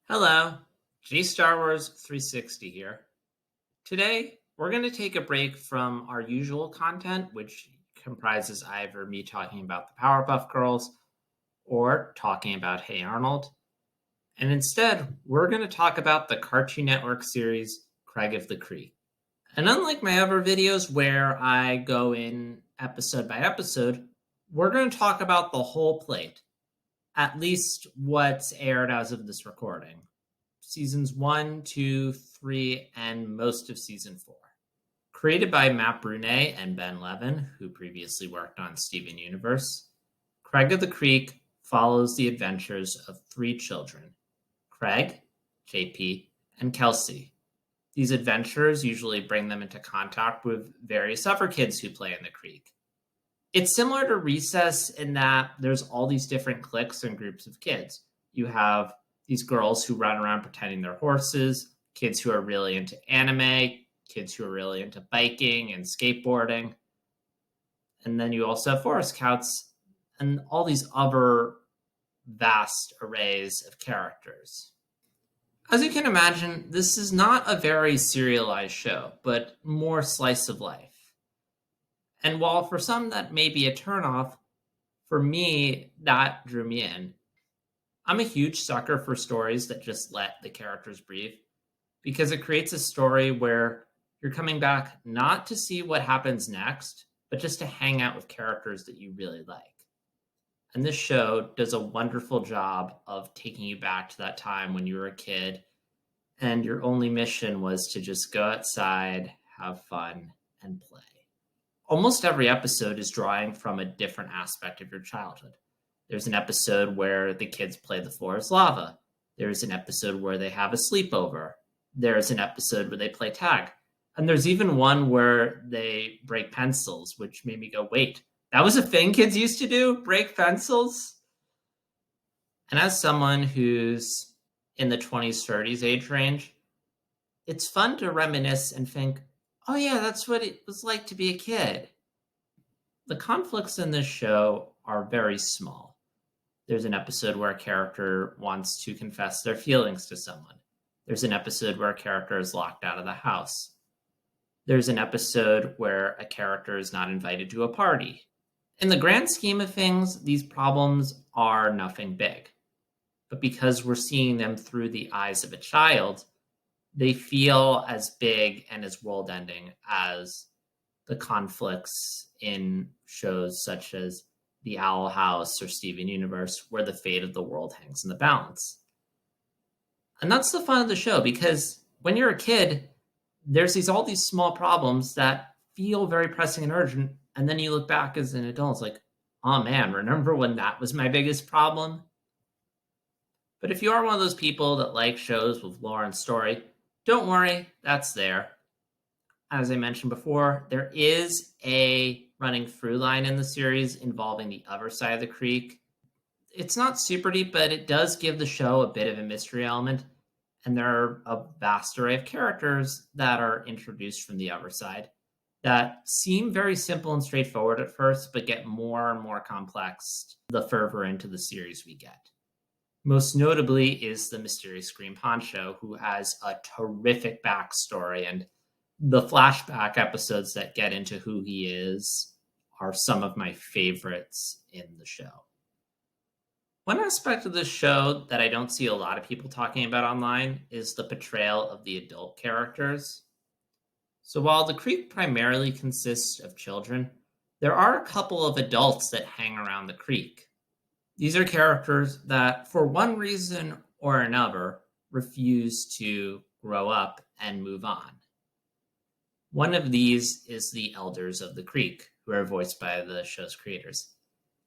Hello, G Star Wars 360 here. Today, we're going to take a break from our usual content, which comprises either me talking about the Powerpuff Girls or talking about Hey Arnold. And instead, we're going to talk about the Cartoon Network series Craig of the Creek. And unlike my other videos where I go in episode by episode, we're going to talk about the whole plate, at least what's aired as of this recording. Seasons 1, 2, 3, and most of Season 4. Created by Matt Brunet and Ben Levin, who previously worked on Steven Universe, Craig of the Creek follows the adventures of three children, Craig, JP, and Kelsey. These adventures usually bring them into contact with various other kids who play in the creek. It's similar to Recess in that there's all these different cliques and groups of kids. You have these girls who run around pretending they're horses, kids who are really into anime, kids who are really into biking and skateboarding. And then you also have Forest Scouts and all these other vast arrays of characters. As you can imagine, this is not a very serialized show, but more slice of life. And while for some that may be a turnoff, for me, that drew me in. I'm a huge sucker for stories that just let the characters breathe, because it creates a story where you're coming back not to see what happens next, but just to hang out with characters that you really like. And this show does a wonderful job of taking you back to that time when you were a kid and your only mission was to just go outside, have fun, and play. Almost every episode is drawing from a different aspect of your childhood. There's an episode where the kids play the floor is lava. There's an episode where they have a sleepover. There's an episode where they play tag. And there's even one where they break pencils, which made me go, wait, that was a thing kids used to do? Break pencils? And as someone who's in the 20s, 30s age range, it's fun to reminisce and think, oh yeah, that's what it was like to be a kid. The conflicts in this show are very small. There's an episode where a character wants to confess their feelings to someone. There's an episode where a character is locked out of the house. There's an episode where a character is not invited to a party. In the grand scheme of things, these problems are nothing big. But because we're seeing them through the eyes of a child, they feel as big and as world-ending as the conflicts in shows such as The Owl House or Steven Universe, where the fate of the world hangs in the balance. And that's the fun of the show, because when you're a kid, there's all these small problems that feel very pressing and urgent, and then you look back as an adult, it's like, oh man, remember when that was my biggest problem? But if you are one of those people that like shows with lore and story, don't worry, that's there. As I mentioned before, there is a running through line in the series involving the other side of the creek. It's not super deep, but it does give the show a bit of a mystery element. And there are a vast array of characters that are introduced from the other side that seem very simple and straightforward at first, but get more and more complex the further into the series we get. Most notably is the mysterious Green Poncho, who has a terrific backstory, and the flashback episodes that get into who he is are some of my favorites in the show. One aspect of this show that I don't see a lot of people talking about online is the portrayal of the adult characters. So while the creek primarily consists of children, there are a couple of adults that hang around the creek. These are characters that, for one reason or another, refuse to grow up and move on. One of these is the Elders of the Creek, who are voiced by the show's creators.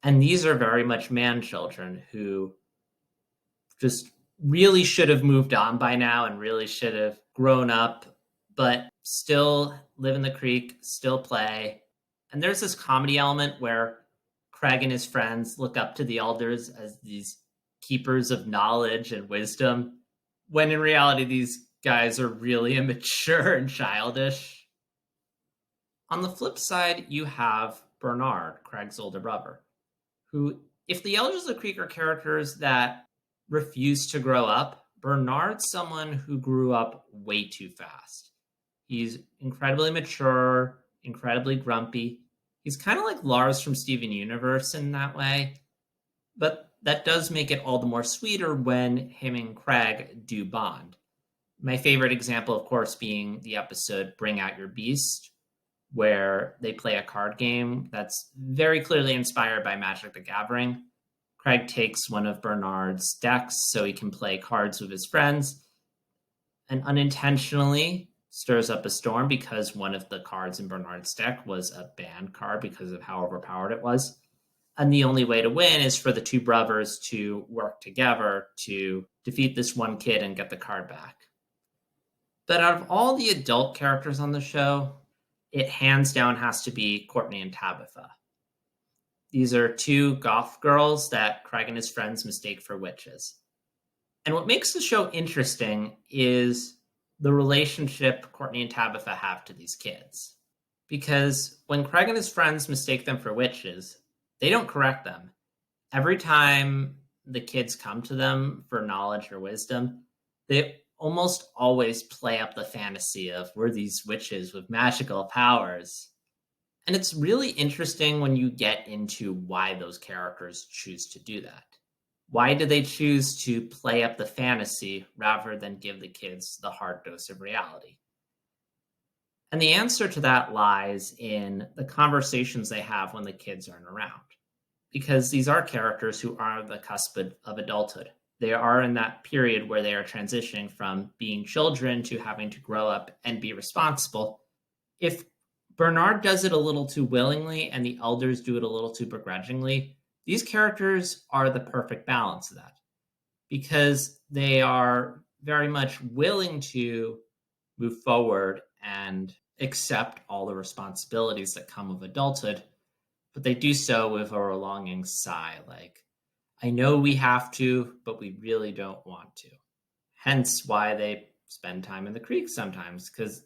And these are very much man-children who just really should have moved on by now and really should have grown up, but still live in the creek, still play. And there's this comedy element where Craig and his friends look up to the elders as these keepers of knowledge and wisdom, when in reality, these guys are really immature and childish. On the flip side, you have Bernard, Craig's older brother, who, if the Elders of the Creek are characters that refuse to grow up, Bernard's someone who grew up way too fast. He's incredibly mature, incredibly grumpy. He's kind of like Lars from Steven Universe in that way, but that does make it all the more sweeter when him and Craig do bond. My favorite example, of course, being the episode Bring Out Your Beast, where they play a card game that's very clearly inspired by Magic the Gathering. Craig takes one of Bernard's decks so he can play cards with his friends and unintentionally stirs up a storm because one of the cards in Bernard's deck was a banned card because of how overpowered it was. And the only way to win is for the two brothers to work together to defeat this one kid and get the card back. But out of all the adult characters on the show, it hands down has to be Courtney and Tabitha. These are two goth girls that Craig and his friends mistake for witches. And what makes the show interesting is the relationship Courtney and Tabitha have to these kids. Because when Craig and his friends mistake them for witches, they don't correct them. Every time the kids come to them for knowledge or wisdom, they almost always play up the fantasy of we're these witches with magical powers. And it's really interesting when you get into why those characters choose to do that. Why do they choose to play up the fantasy rather than give the kids the hard dose of reality? And the answer to that lies in the conversations they have when the kids aren't around. Because these are characters who are on the cusp of adulthood. They are in that period where they are transitioning from being children to having to grow up and be responsible. If Bernard does it a little too willingly and the elders do it a little too begrudgingly, these characters are the perfect balance of that because they are very much willing to move forward and accept all the responsibilities that come with adulthood, but they do so with a longing sigh, like, I know we have to, but we really don't want to. Hence why they spend time in the creek sometimes, because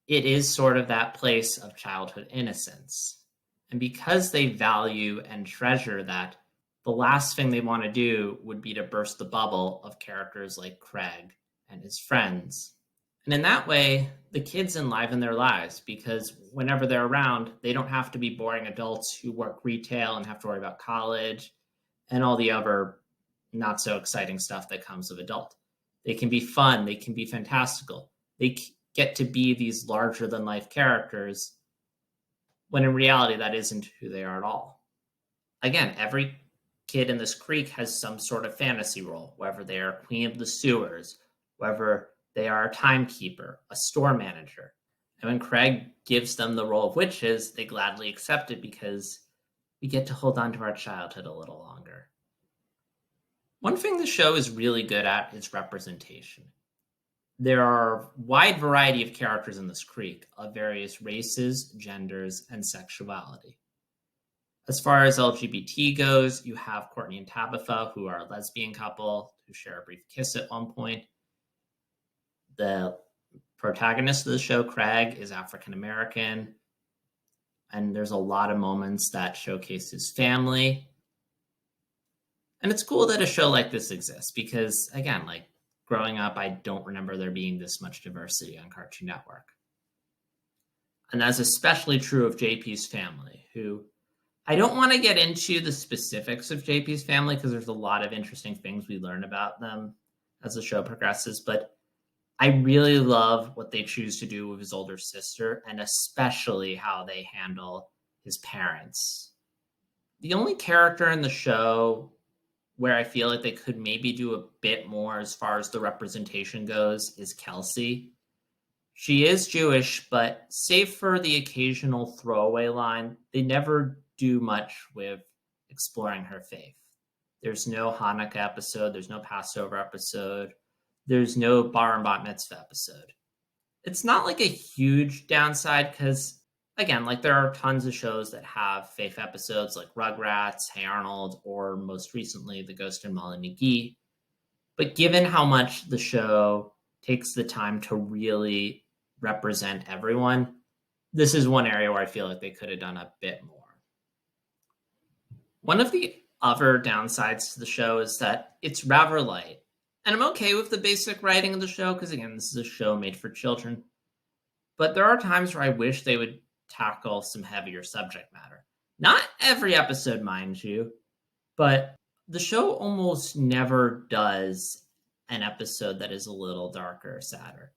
it is sort of that place of childhood innocence. And because they value and treasure that, the last thing they want to do would be to burst the bubble of characters like Craig and his friends. And in that way, the kids enliven their lives because whenever they're around, they don't have to be boring adults who work retail and have to worry about college and all the other not so exciting stuff that comes with adult. They can be fun. They can be fantastical. They get to be these larger than life characters when in reality, that isn't who they are at all. Again, every kid in this creek has some sort of fantasy role, whether they are queen of the sewers, whether they are a timekeeper, a store manager. And when Craig gives them the role of witches, they gladly accept it because we get to hold on to our childhood a little longer. One thing the show is really good at is representation. There are a wide variety of characters in this creek of various races, genders, and sexuality. As far as LGBT goes, you have Courtney and Tabitha, who are a lesbian couple who share a brief kiss at one point. The protagonist of the show, Craig, is African American, and there's a lot of moments that showcase his family. And it's cool that a show like this exists because, again, like growing up, I don't remember there being this much diversity on Cartoon Network. And that's especially true of JP's family, who I don't want to get into the specifics of JP's family because there's a lot of interesting things we learn about them as the show progresses, but I really love what they choose to do with his older sister and especially how they handle his parents. The only character in the show where I feel like they could maybe do a bit more as far as the representation goes is Kelsey. She is Jewish, but save for the occasional throwaway line, they never do much with exploring her faith. There's no Hanukkah episode, there's no Passover episode, there's no Bar and Bat Mitzvah episode. It's not like a huge downside because, again, like there are tons of shows that have faith episodes like Rugrats, Hey Arnold, or most recently The Ghost and Molly McGee. But given how much the show takes the time to really represent everyone, this is one area where I feel like they could have done a bit more. One of the other downsides to the show is that it's rather light. And I'm okay with the basic writing of the show because, again, this is a show made for children. But there are times where I wish they would tackle some heavier subject matter. Not every episode, mind you, but the show almost never does an episode that is a little darker or sadder.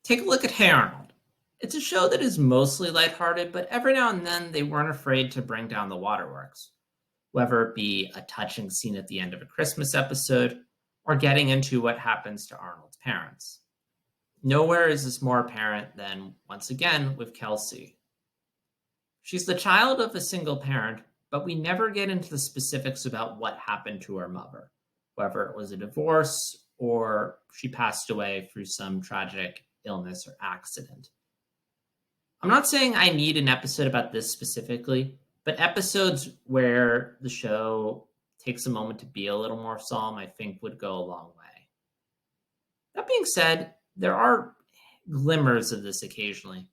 Take a look at Hey Arnold. It's a show that is mostly lighthearted, but every now and then they weren't afraid to bring down the waterworks, whether it be a touching scene at the end of a Christmas episode or getting into what happens to Arnold's parents. Nowhere is this more apparent than, once again, with Kelsey. She's the child of a single parent, but we never get into the specifics about what happened to her mother, whether it was a divorce or she passed away through some tragic illness or accident. I'm not saying I need an episode about this specifically, but episodes where the show takes a moment to be a little more solemn, I think would go a long way. That being said, there are glimmers of this occasionally.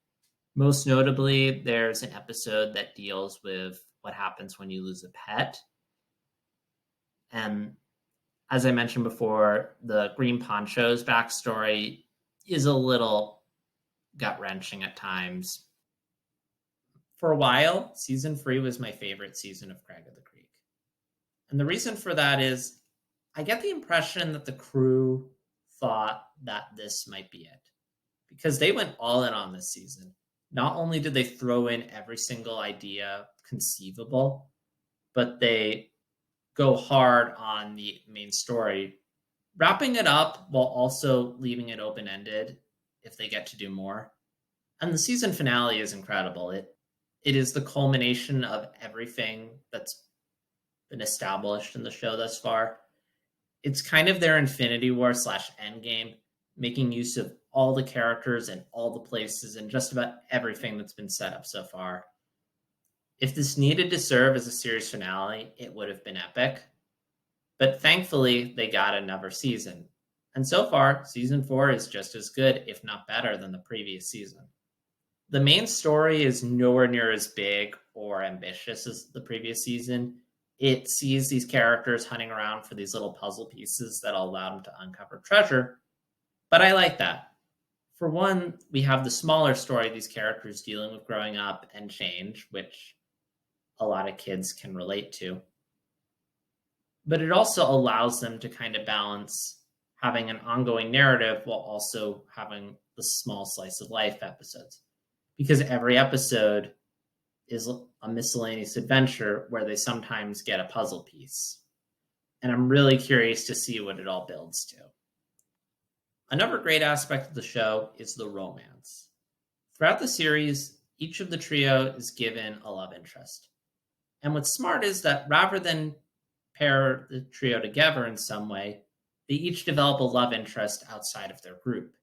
Most notably, there's an episode that deals with what happens when you lose a pet. And as I mentioned before, the Green Poncho's backstory is a little gut-wrenching at times. For a while, season 3 was my favorite season of Craig of the Creek. And the reason for that is I get the impression that the crew thought that this might be it, because they went all in on this season. Not only did they throw in every single idea conceivable, but they go hard on the main story, wrapping it up while also leaving it open-ended if they get to do more. And the season finale is incredible. It is the culmination of everything that's been established in the show thus far. It's kind of their Infinity War / Endgame, making use of all the characters and all the places and just about everything that's been set up so far. If this needed to serve as a series finale, it would have been epic. But thankfully, they got another season. And so far, season 4 is just as good, if not better, than the previous season. The main story is nowhere near as big or ambitious as the previous season. It sees these characters hunting around for these little puzzle pieces that'll allow them to uncover treasure. But I like that. For one, we have the smaller story of these characters dealing with growing up and change, which a lot of kids can relate to. But it also allows them to kind of balance having an ongoing narrative while also having the small slice of life episodes. Because every episode is a miscellaneous adventure where they sometimes get a puzzle piece. And I'm really curious to see what it all builds to. Another great aspect of the show is the romance. Throughout the series, each of the trio is given a love interest. And what's smart is that rather than pair the trio together in some way, they each develop a love interest outside of their group.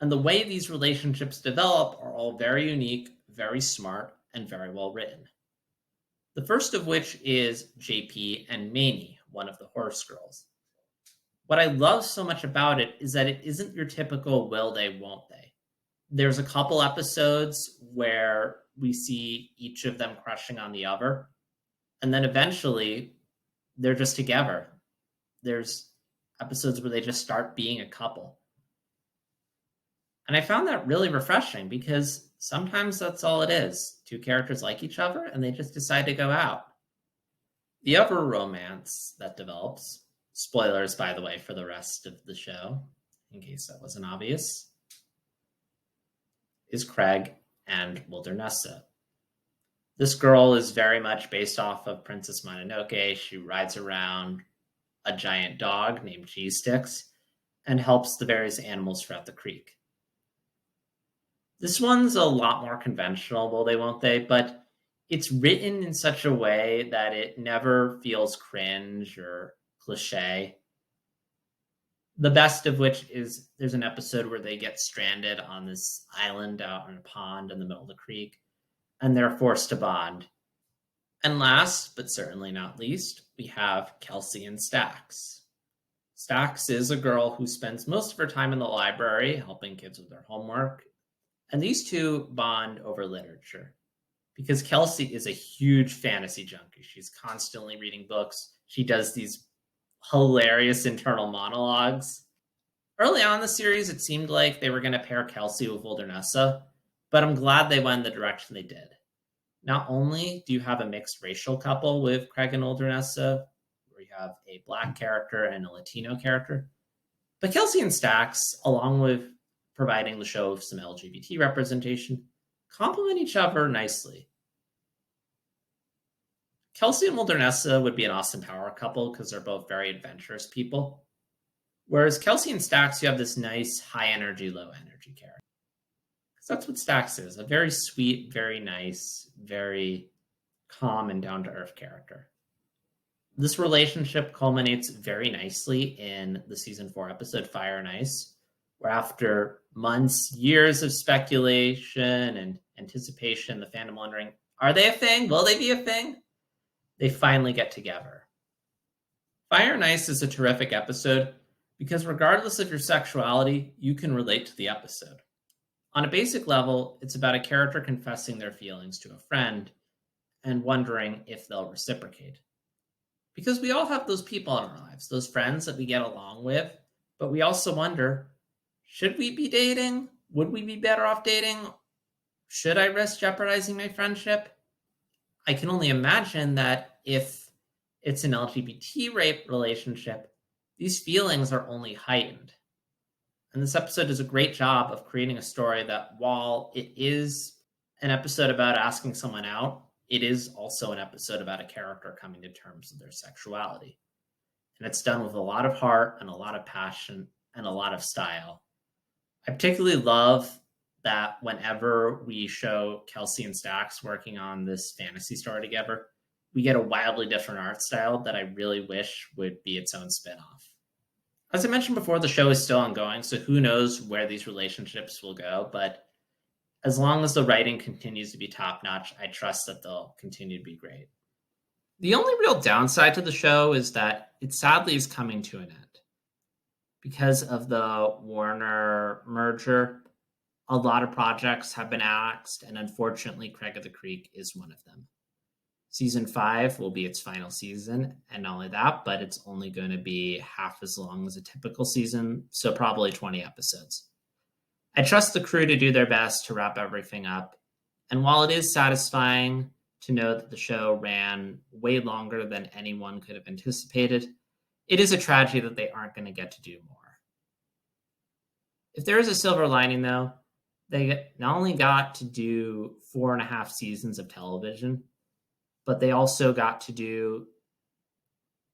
And the way these relationships develop are all very unique, very smart, and very well written. The first of which is JP and Mamie, one of the horse girls. What I love so much about it is that it isn't your typical will they, won't they. There's a couple episodes where we see each of them crushing on the other, and then eventually they're just together. There's episodes where they just start being a couple. And I found that really refreshing because sometimes that's all it is. Two characters like each other and they just decide to go out. The other romance that develops, spoilers, by the way, for the rest of the show, in case that wasn't obvious, is Craig and Wildernessa. This girl is very much based off of Princess Mononoke. She rides around a giant dog named Cheese Sticks and helps the various animals throughout the creek. This one's a lot more conventional, will they, won't they? But it's written in such a way that it never feels cringe or cliche. The best of which is there's an episode where they get stranded on this island out in a pond in the middle of the creek, and they're forced to bond. And last, but certainly not least, we have Kelsey and Stax. Stax is a girl who spends most of her time in the library helping kids with their homework. And these two bond over literature because Kelsey is a huge fantasy junkie. She's constantly reading books. She does these hilarious internal monologues. Early on in the series, it seemed like they were going to pair Kelsey with Wildernessa, but I'm glad they went in the direction they did. Not only do you have a mixed racial couple with Craig and Wildernessa, where you have a Black character and a Latino character, but Kelsey and Stax, along with providing the show with some LGBT representation, complement each other nicely. Kelsey and Wildernessa would be an awesome power couple because they're both very adventurous people. Whereas Kelsey and Stax, you have this nice high energy, low energy character. Because that's what Stax is, a very sweet, very nice, very calm and down to earth character. This relationship culminates very nicely in the season 4 episode Fire and Ice, where after months, years of speculation and anticipation, the fandom wondering, are they a thing? Will they be a thing? They finally get together. Fire and Ice is a terrific episode because regardless of your sexuality, you can relate to the episode. On a basic level, it's about a character confessing their feelings to a friend and wondering if they'll reciprocate. Because we all have those people in our lives, those friends that we get along with, but we also wonder, should we be dating? Would we be better off dating? Should I risk jeopardizing my friendship? I can only imagine that if it's an LGBT rape relationship, these feelings are only heightened. And this episode does a great job of creating a story that, while it is an episode about asking someone out, it is also an episode about a character coming to terms with their sexuality. And it's done with a lot of heart and a lot of passion and a lot of style. I particularly love that whenever we show Kelsey and Stax working on this fantasy story together, we get a wildly different art style that I really wish would be its own spinoff. As I mentioned before, the show is still ongoing, so who knows where these relationships will go, but as long as the writing continues to be top-notch, I trust that they'll continue to be great. The only real downside to the show is that it sadly is coming to an end. Because of the Warner merger, a lot of projects have been axed, and unfortunately, Craig of the Creek is one of them. Season 5 will be its final season, and not only that, but it's only going to be half as long as a typical season, so probably 20 episodes. I trust the crew to do their best to wrap everything up, and while it is satisfying to know that the show ran way longer than anyone could have anticipated, it is a tragedy that they aren't going to get to do more. If there is a silver lining, though, they not only got to do 4.5 seasons of television, but they also got to do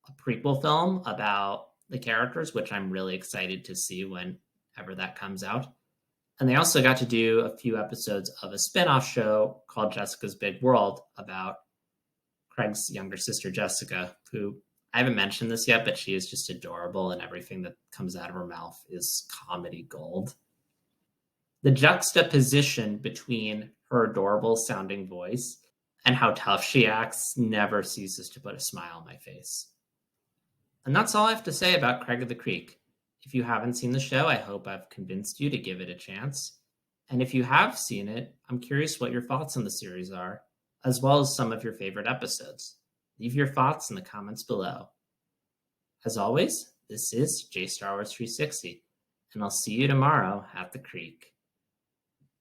a prequel film about the characters, which I'm really excited to see whenever that comes out. And they also got to do a few episodes of a spin-off show called Jessica's Big World about Craig's younger sister, Jessica, who I haven't mentioned this yet, but she is just adorable, and everything that comes out of her mouth is comedy gold. The juxtaposition between her adorable sounding voice and how tough she acts never ceases to put a smile on my face. And that's all I have to say about Craig of the Creek. If you haven't seen the show, I hope I've convinced you to give it a chance. And if you have seen it, I'm curious what your thoughts on the series are, as well as some of your favorite episodes. Leave your thoughts in the comments below. As always, this is J Star Wars 360, and I'll see you tomorrow at the Creek.